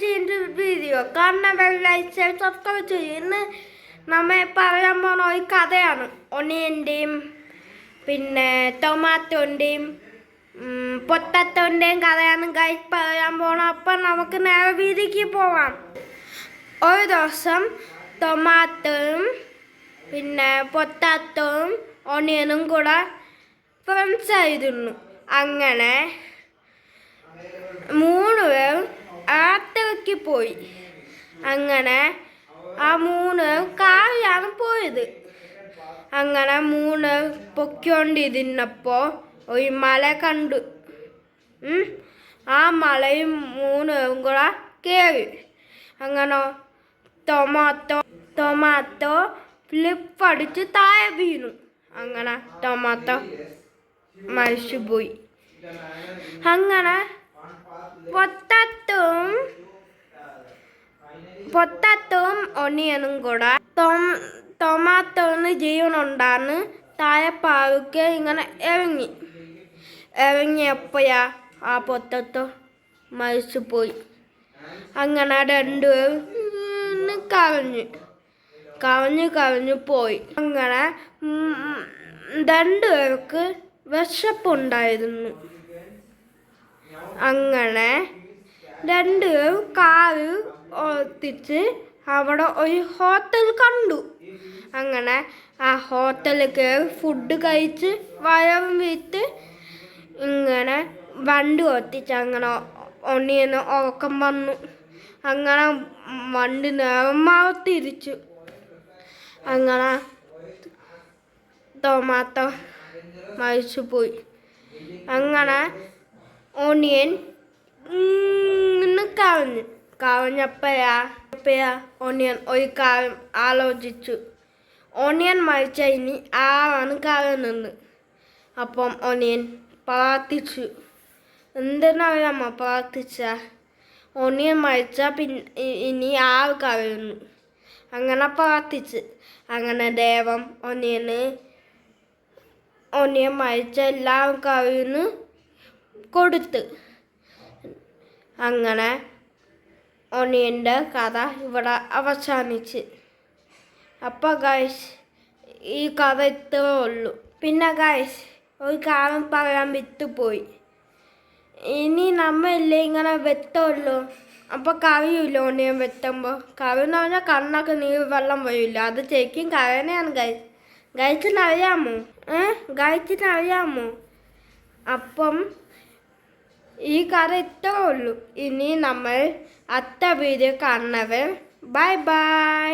ചെയ്യുന്ന വീഡിയോ കാരണം വെള്ളിയാഴ്ച സബ്സ്ക്രൈബ് ചെയ്യുന്ന നമ്മെ പറയാൻ പോണ ഒരു കഥയാണ്. ഒണിയൻ്റെയും പിന്നെ ടൊമാറ്റോൻ്റെയും പൊട്ടറ്റോൻ്റെയും കഥയാണ് ഗൈസ് പറയാൻ പോണം. അപ്പം നമുക്ക് നേരെ വീതിക്ക് പോവാം. ഒരു ദിവസം ടൊമാറ്റോയും പിന്നെ പൊട്ടാറ്റോയും ഒണിയനും കൂടെ ഫ്രണ്ട്സ് ആയിരുന്നു. അങ്ങനെ 3 പേർ യാത്രയ്ക്ക് പോയി. അങ്ങനെ ആ 3 പേർ കാറിലാണ് പോയത്. അങ്ങനെ 3 പേർ പൊയ്ക്കൊണ്ടിരുന്നപ്പോൾ ഒരു മല കണ്ടു. ആ മലയും 3 പേരും കൂടെ കയറി. അങ്ങനെ ടൊമാറ്റോ ഫ്ലിപ്പടിച്ച് താഴെ വീണു. അങ്ങനെ ടൊമാറ്റോ മരിച്ചുപോയി. അങ്ങനെ പൊട്ടാറ്റോയും ഒണിയനും കൂടെ ടൊമാറ്റോന് ജീവനുണ്ടാന്ന് താഴെ പാവയ്ക്ക് ഇങ്ങനെ ഇറങ്ങിയപ്പോഴാ ആ പൊട്ടാറ്റോ മരിച്ചുപോയി. അങ്ങനെ 2 പേരും കരഞ്ഞു പോയി. അങ്ങനെ 2 പേർക്ക് വിശപ്പുണ്ടായിരുന്നു. അങ്ങനെ 2 പേർ കാറ് ഓടിച്ച് അവിടെ ഒരു ഹോട്ടൽ കണ്ടു. അങ്ങനെ ആ ഹോട്ടലിൽ കയറി ഫുഡ് കഴിച്ച് വയറും വിറ്റ് ഇങ്ങനെ വണ്ടി ഓടിച്ച് അങ്ങനെ ഒണിയന് ഉറക്കം വന്നു. അങ്ങനെ വണ്ടി നേരെ തിരിച്ചു. അങ്ങനെ ടൊമാറ്റോ മരിച്ചുപോയി. അങ്ങനെ ഒണിയൻ കരഞ്ഞപ്പോഴാ ഒണിയൻ ഒരു കാര്യം ആലോചിച്ചു. ഒണിയൻ മരിച്ച ഇനി ആരാണ് കരയുന്നത്? അപ്പം ഒണിയൻ പ്രാർത്ഥിച്ചു. എന്തിനറിയാമോ പ്രാർത്ഥിച്ച? ഒണിയൻ മരിച്ച ഇനി ആര് കരയുന്നു? അങ്ങനെ പ്രാർത്ഥിച്ച്. അങ്ങനെ ദൈവം ഒണിയൻ മരിച്ച എല്ലാവരും കരയുന്നു കൊടുത്ത്. അങ്ങനെ ഒണിയൻ്റെ കഥ ഇവിടെ അവസാനിച്ച്. അപ്പോൾ ഗൈസ് ഈ കഥ ഇത്രേ ഉള്ളൂ. പിന്നെ ഗൈസ് ഒരു കാര്യം പറയാൻ വിട്ടുപോയി. ഇനി നമ്മളില്ലേ ഇങ്ങനെ വെട്ടുമല്ലോ, അപ്പോൾ കറിയില്ല. ഒണിയൻ വെട്ടുമ്പോൾ കറി എന്ന് പറഞ്ഞാൽ കണ്ണൊക്കെ നീര് വെള്ളം വരില്ല. അത് ശരിക്കും കരനെയാണ് ഗൈസ്. ഗൈസിനറിയാമോ? അപ്പം ഈ കഥ ഇത്രേ ഉള്ളൂ. ഇനി നമ്മൾ അടുത്ത വീഡിയോ കാണുന്നവർ ബൈ ബൈ.